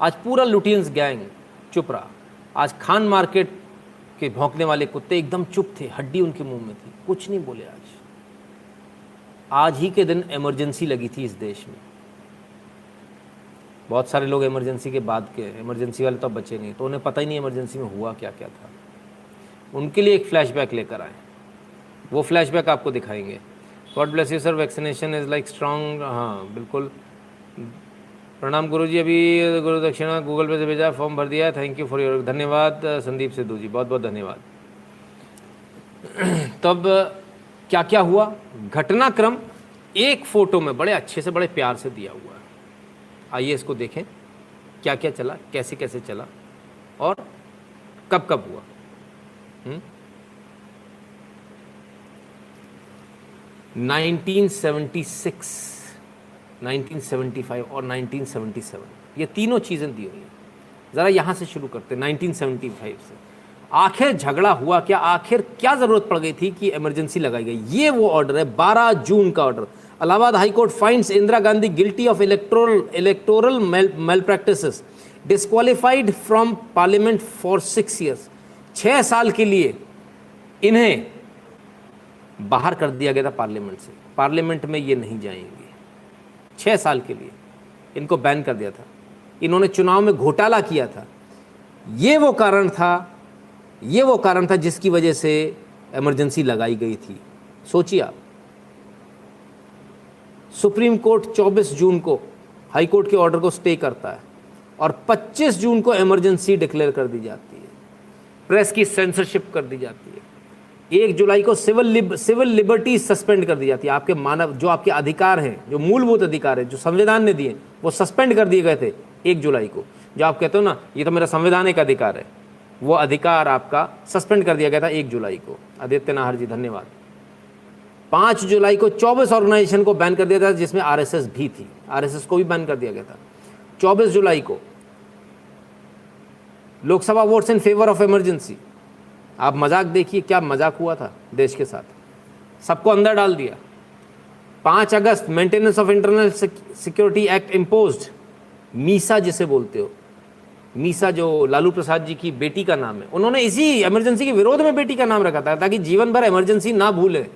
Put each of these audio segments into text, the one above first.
आज पूरा Lutyens gang चुप रहा। आज खान मार्केट के भौंकने वाले कुत्ते एकदम चुप थे, हड्डी उनके मुंह में थी, कुछ नहीं बोले। आज ही के दिन इमरजेंसी लगी थी इस देश में। बहुत सारे लोग इमरजेंसी के बाद के, इमरजेंसी वाले तो अब बचे नहीं, तो उन्हें पता ही नहीं इमरजेंसी में हुआ क्या क्या था। उनके लिए एक फ्लैशबैक लेकर आए, वो फ्लैशबैक आपको दिखाएंगे। God bless you sir, vaccination is like strong. हाँ बिल्कुल, प्रणाम गुरुजी, अभी गुरु दक्षिणा गूगल पे से भेजा, फॉर्म भर दिया, थैंक यू फॉर योर। धन्यवाद संदीप सिद्धू जी, बहुत बहुत धन्यवाद। तब क्या क्या हुआ, घटनाक्रम एक फोटो में बड़े अच्छे से, बड़े प्यार से दिया हुआ है। आइए इसको देखें, क्या क्या चला, कैसे कैसे चला और कब कब हुआ। 1976, 1975 और 1977, ये तीनों चीज़ें दी हुई हैं। ज़रा यहाँ से शुरू करते हैं 1975 से। आखिर झगड़ा हुआ क्या, आखिर क्या ज़रूरत पड़ गई थी कि इमरजेंसी लगाई गई। ये वो ऑर्डर है, 12 जून का order. Allahabad high court finds Indira Gandhi guilty of electoral malpractices, disqualified from parliament for 6 years. 6 साल के लिए इन्हें बाहर कर दिया गया था पार्लियामेंट से, पार्लियामेंट में ये नहीं जाएंगे। 6 साल के लिए इनको बैन कर दिया था। इन्होंने चुनाव में घोटाला किया था। ये वो कारण था जिसकी वजह से इमरजेंसी लगाई गई थी। सोचिए आप, सुप्रीम कोर्ट 24 जून को हाई कोर्ट के ऑर्डर को स्टे करता है और 25 जून को इमरजेंसी डिक्लेयर कर दी जाती है। प्रेस की सेंसरशिप कर दी जाती है। 1 जुलाई को सिविल लिबर्टी सस्पेंड कर दी जाती है। आपके मानव जो आपके अधिकार हैं, जो मूलभूत अधिकार हैं, जो संविधान ने दिए, वो सस्पेंड कर दिए गए थे 1 जुलाई को। जो आप कहते हो ना, ये तो मेरा संवैधानिक अधिकार है, वो अधिकार आपका सस्पेंड कर दिया गया था 1 जुलाई को। आदित्य नाहर जी धन्यवाद। 5 जुलाई को 24 ऑर्गेनाइजेशन को बैन कर दिया था, जिसमें आरएसएस भी थी। आरएसएस को भी बैन कर दिया गया था। 24 जुलाई को Lok Sabha votes in favour of emergency. आप मजाक देखिए, क्या मजाक हुआ था देश के साथ, सबको अंदर डाल दिया। 5 अगस्त maintenance of internal security act imposed, MISA जिसे बोलते हो, मीसा जो लालू प्रसाद जी की बेटी का नाम है, उन्होंने इसी इमरजेंसी के विरोध में बेटी का नाम रखा था ताकि जीवन भर इमरजेंसी ना भूले।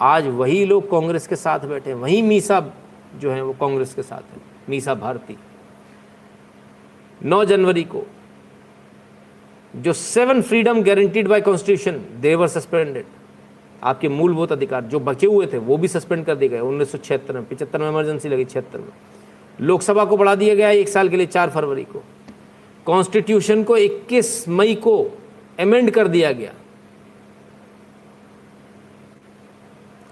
आज वही लोग कांग्रेस के साथ बैठे, वही मीसा जो है वो कांग्रेस के साथ है, मीसा भारती। 9 जनवरी को जो 7 फ्रीडम गारंटीड बाय कॉन्स्टिट्यूशन दे वर सस्पेंडेड। आपके मूलभूत अधिकार जो बचे हुए थे वो भी सस्पेंड कर दिए गए। 1976 में, 75 में इमरजेंसी लगी, 76 में। लोकसभा को बढ़ा दिया गया 1 साल के लिए 4 फरवरी को। कॉन्स्टिट्यूशन को 21 मई को अमेंड कर दिया गया।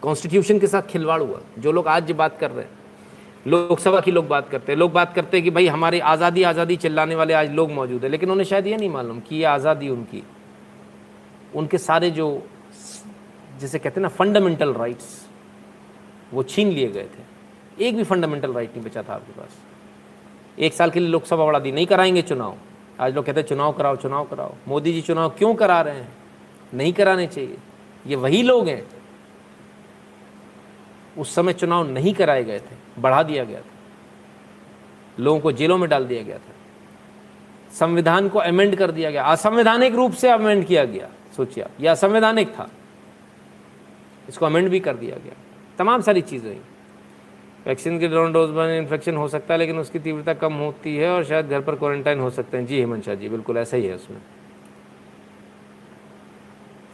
कॉन्स्टिट्यूशन के साथ खिलवाड़ हुआ। जो लोग आज बात कर रहे हैं, लोकसभा की लोग बात करते हैं कि भाई हमारी आज़ादी आज़ादी चिल्लाने वाले आज लोग मौजूद हैं, लेकिन उन्हें शायद ये नहीं मालूम कि ये आज़ादी उनके सारे जो जिसे कहते हैं ना फंडामेंटल राइट्स, वो छीन लिए गए थे। एक भी फंडामेंटल राइट नहीं बचा था आपके पास। 1 साल के लिए लोकसभा बढ़ा दी, नहीं कराएंगे चुनाव। आज लोग कहते हैं चुनाव कराओ। मोदी जी चुनाव क्यों करा रहे हैं? नहीं कराने चाहिए। ये वही लोग हैं, उस समय चुनाव नहीं कराए गए थे, बढ़ा दिया गया था, लोगों को जेलों में डाल दिया गया था, संविधान को अमेंड कर दिया गया, असंवैधानिक रूप से अमेंड किया गया। सोचिए आप, यह असंवैधानिक था, इसको अमेंड भी कर दिया गया। तमाम सारी चीज़ें हुई। वैक्सीन के दौरान डोज में इन्फेक्शन हो सकता है, लेकिन उसकी तीव्रता कम होती है और शायद घर पर क्वारंटाइन हो सकते हैं। जी हेमंत शाह जी, बिल्कुल ऐसा ही है उसमें।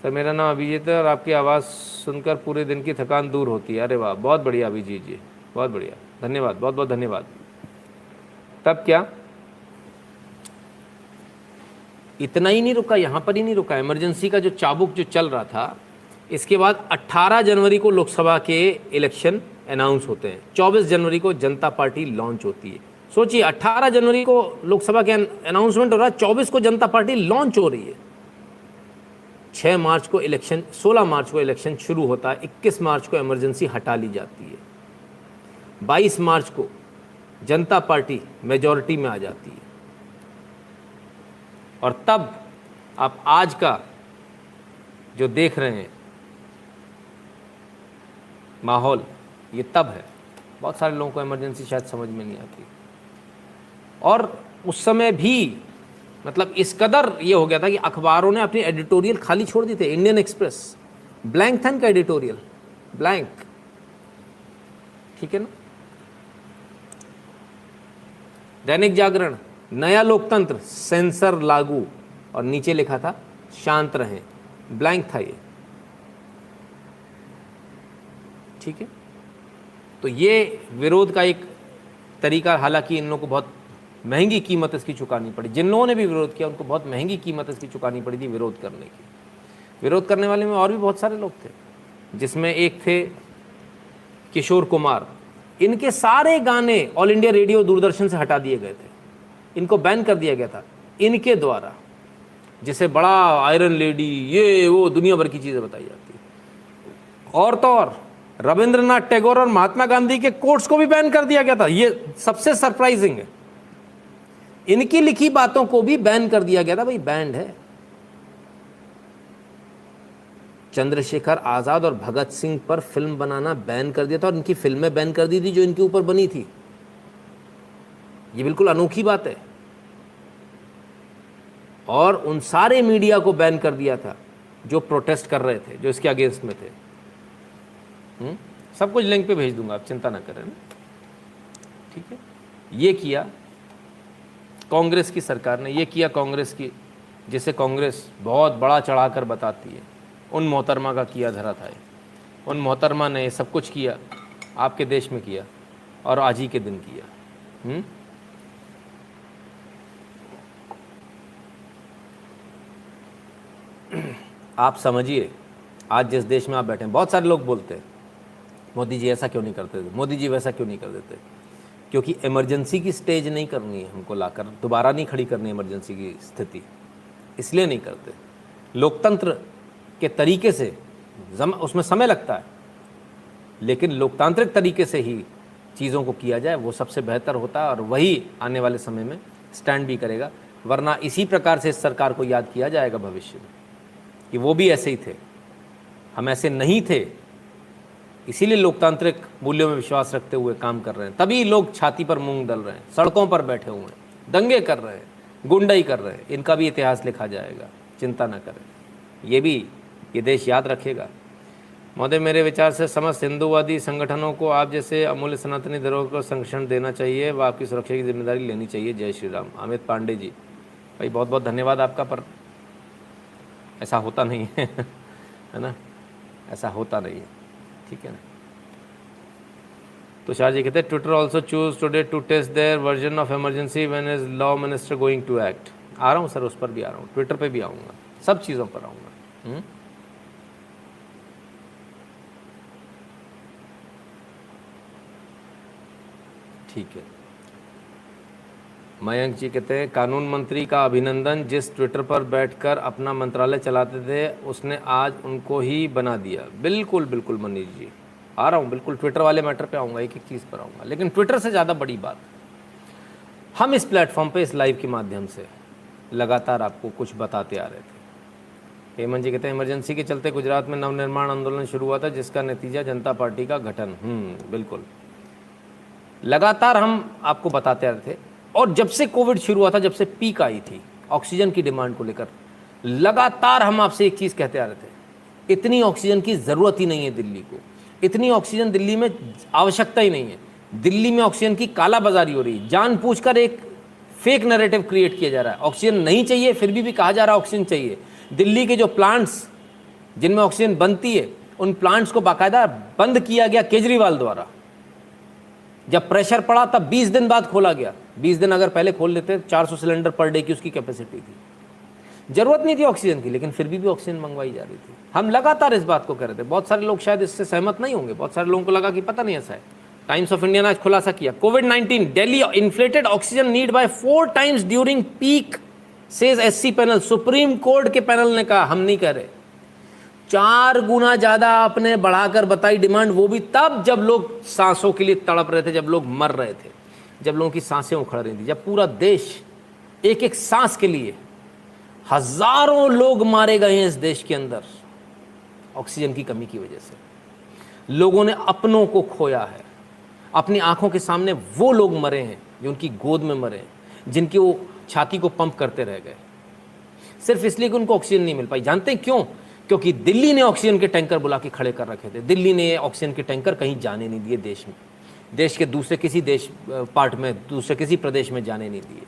सर मेरा नाम अभिजीत है और आपकी आवाज़ सुनकर पूरे दिन की थकान दूर होती है। अरे वाह, बहुत बढ़िया अभिजीत जी, बहुत बढ़िया, धन्यवाद, बहुत बहुत धन्यवाद। तब क्या इतना ही नहीं रुका, यहाँ पर ही नहीं रुका। इमरजेंसी का जो चाबुक जो चल रहा था, इसके बाद 18 जनवरी को लोकसभा के इलेक्शन अनाउंस होते हैं। 24 जनवरी को जनता पार्टी लॉन्च होती है। सोचिए, 18 जनवरी को लोकसभा के अनाउंसमेंट हो रहा है, 24 को जनता पार्टी लॉन्च हो रही है। 6 मार्च को इलेक्शन, 16 मार्च को इलेक्शन शुरू होता है। 21 मार्च को इमरजेंसी हटा ली जाती है। 22 मार्च को जनता पार्टी मेजॉरिटी में आ जाती है। और तब आप आज का जो देख रहे हैं माहौल, ये तब है। बहुत सारे लोगों को इमरजेंसी शायद समझ में नहीं आती। और उस समय भी मतलब इस कदर ये हो गया था कि अखबारों ने अपनी एडिटोरियल खाली छोड़ दी थे। इंडियन एक्सप्रेस ब्लैंक था इनका एडिटोरियल, ब्लैंक, ठीक है ना। दैनिक जागरण, नया लोकतंत्र, सेंसर लागू, और नीचे लिखा था शांत रहें, ब्लैंक था ये, ठीक है। तो ये विरोध का एक तरीका, हालांकि इन लोगों को बहुत महंगी कीमत इसकी चुकानी पड़ी। जिन लोगों ने भी विरोध किया उनको बहुत महंगी कीमत इसकी चुकानी पड़ी थी विरोध करने की। विरोध करने वाले में और भी बहुत सारे लोग थे, जिसमें एक थे किशोर कुमार। इनके सारे गाने ऑल इंडिया रेडियो दूरदर्शन से हटा दिए गए थे, इनको बैन कर दिया गया था इनके द्वारा, जिसे बड़ा आयरन लेडी ये वो दुनिया भर की चीज़ें बताई जाती है। और तो और रविंद्रनाथ टैगोर और महात्मा गांधी के कोट्स को भी बैन कर दिया गया था। ये सबसे सरप्राइजिंग है, इनकी लिखी बातों को भी बैन कर दिया गया था। भाई बैंड है। चंद्रशेखर आजाद और भगत सिंह पर फिल्म बनाना बैन कर दिया था, और इनकी फिल्में बैन कर दी थी जो इनके ऊपर बनी थी। ये बिल्कुल अनोखी बात है। और उन सारे मीडिया को बैन कर दिया था जो प्रोटेस्ट कर रहे थे, जो इसके अगेंस्ट में थे। सब कुछ लिंक पे भेज दूंगा, आप चिंता ना करें ना, ठीक है। ये किया कांग्रेस की सरकार ने, ये किया कांग्रेस की, जिसे कांग्रेस बहुत बड़ा चढ़ाकर बताती है, उन मोहतरमा का किया धरा था। उन मोहतरमा ने सब कुछ किया, आपके देश में किया, और आज ही के दिन किया। आप समझिए, आज जिस देश में आप बैठे हैं, बहुत सारे लोग बोलते हैं मोदी जी ऐसा क्यों नहीं करते थे, मोदी जी वैसा क्यों नहीं कर देते, क्योंकि इमरजेंसी की स्टेज नहीं करनी है हमको, लाकर दोबारा नहीं खड़ी करनी इमरजेंसी की स्थिति, इसलिए नहीं करते। लोकतंत्र के तरीके से उसमें समय लगता है, लेकिन लोकतांत्रिक तरीके से ही चीज़ों को किया जाए वो सबसे बेहतर होता है, और वही आने वाले समय में स्टैंड भी करेगा। वरना इसी प्रकार से इस सरकार को याद किया जाएगा भविष्य में कि वो भी ऐसे ही थे, हम ऐसे नहीं थे, इसीलिए लोकतांत्रिक मूल्यों में विश्वास रखते हुए काम कर रहे हैं। तभी लोग छाती पर मूंग दल रहे हैं, सड़कों पर बैठे हुए हैं, दंगे कर रहे हैं, गुंडाई कर रहे हैं। इनका भी इतिहास लिखा जाएगा, चिंता न करें, ये देश याद रखेगा। महोदय, मेरे विचार से समस्त हिंदूवादी संगठनों को आप जैसे अमूल्य सनातनी धरोहर को संरक्षण देना चाहिए व आपकी सुरक्षा की जिम्मेदारी लेनी चाहिए। जय श्री राम। अमित पांडे जी, भाई बहुत बहुत धन्यवाद आपका, पर ऐसा होता नहीं है है ना, ऐसा होता नहीं है, ठीक है ना। तुषार जी कहते हैं Twitter also choose today to test their version of emergency when is law minister going to act. आ रहा हूँ सर, उस पर भी आ रहा हूँ, ट्विटर पे भी आऊँगा, सब चीज़ों पर आऊँगा। ठीक है। मयंक जी कहते हैं कानून मंत्री का अभिनंदन, जिस ट्विटर पर बैठकर अपना मंत्रालय चलाते थे उसने आज उनको ही बना दिया। बिल्कुल बिल्कुल मनीष जी, आ रहा हूँ, बिल्कुल ट्विटर वाले मैटर पे आऊँगा, एक एक चीज़ पर आऊँगा। लेकिन ट्विटर से ज़्यादा बड़ी बात, हम इस प्लेटफॉर्म पे इस लाइव के माध्यम से लगातार आपको कुछ बताते आ रहे थे। हेमंत जी कहते हैं इमरजेंसी के चलते गुजरात में नवनिर्माण आंदोलन शुरू हुआ था, जिसका नतीजा जनता पार्टी का गठन। बिल्कुल, लगातार हम आपको बताते आ रहे थे। और जब से कोविड शुरू हुआ था, जब से पीक आई थी ऑक्सीजन की डिमांड को लेकर, लगातार हम आपसे एक चीज़ कहते आ रहे थे, इतनी ऑक्सीजन की ज़रूरत ही नहीं है दिल्ली को, इतनी ऑक्सीजन दिल्ली में आवश्यकता ही नहीं है। दिल्ली में ऑक्सीजन की कालाबाजारी हो रही है, जानबूझकर एक फेक नैरेटिव क्रिएट किया जा रहा है। ऑक्सीजन नहीं चाहिए, फिर भी कहा जा रहा है ऑक्सीजन चाहिए। दिल्ली के जो प्लांट्स जिनमें ऑक्सीजन बनती है, उन प्लांट्स को बाकायदा बंद किया गया केजरीवाल द्वारा। जब प्रेशर पड़ा तब 20 दिन बाद खोला गया। 20 दिन अगर पहले खोल लेते, 400 सिलेंडर पर डे की उसकी कैपेसिटी थी। जरूरत नहीं थी ऑक्सीजन की, लेकिन फिर भी ऑक्सीजन मंगवाई जा रही थी। हम लगातार इस बात को कह रहे थे। बहुत सारे लोग शायद इससे सहमत नहीं होंगे, बहुत सारे लोगों को लगा कि पता नहीं ऐसा है। टाइम्स ऑफ इंडिया ने आज खुलासा किया, कोविड-19 Delhi inflated oxygen need by 4 times during peak, says SC panel. Supreme court के पैनल ने कहा, हम नहीं कह रहे। 4 गुना ज्यादा आपने बढ़ाकर बताई डिमांड, वो भी तब जब लोग सांसों के लिए तड़प रहे थे, जब लोग मर रहे थे, जब लोगों की सांसें उखड़ रही थी, जब पूरा देश एक एक सांस के लिए, हजारों लोग मारे गए हैं इस देश के अंदर ऑक्सीजन की कमी की वजह से। लोगों ने अपनों को खोया है, अपनी आंखों के सामने वो लोग मरे हैं जो उनकी गोद में मरे हैं। जिनकी वो छाती को पंप करते रह गए, सिर्फ इसलिए कि उनको ऑक्सीजन नहीं मिल पाई। जानते हैं क्यों? क्योंकि दिल्ली ने ऑक्सीजन के टैंकर बुला के खड़े कर रखे थे। दिल्ली ने ऑक्सीजन के टैंकर कहीं जाने नहीं दिए देश में, देश के दूसरे किसी देश पार्ट में, दूसरे किसी प्रदेश में जाने नहीं दिए।